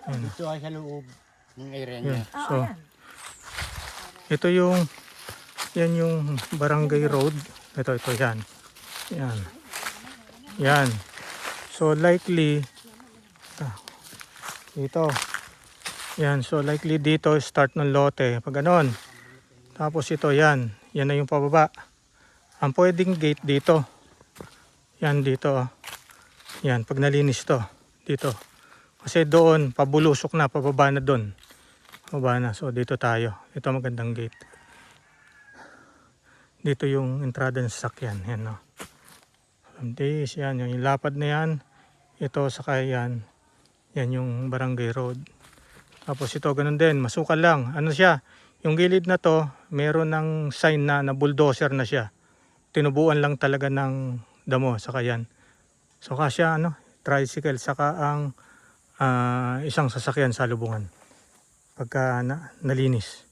Dito ay sa loob ng area Yan. niya. So, ito yung, yan yung barangay road. Ito, yan. Yan. Yan. So, likely, dito. Yan. So, likely dito, start ng lote. Pag ganon. Tapos ito, yan. Yan na yung pababa. Ang pwedeng gate dito. Yan dito. Yan, pag nalinis to. Dito. Kasi doon, pabulusok na, pababa na doon. Pababa na. So, dito tayo. Ito magandang gate. Dito yung entrada ng sasakyan. Yan, no. From this, yan. Yung lapad na yan. Ito, saka yan. Yan yung barangay road. Tapos ito, ganun din. Masukal lang. Ano siya? Yung gilid na to, meron ng sign na bulldozer na siya. Tinubuan lang talaga ng damo, saka yan. So, kasya, tricycle, saka ang isang sasakyan sa lubungan. Pagka nalinis.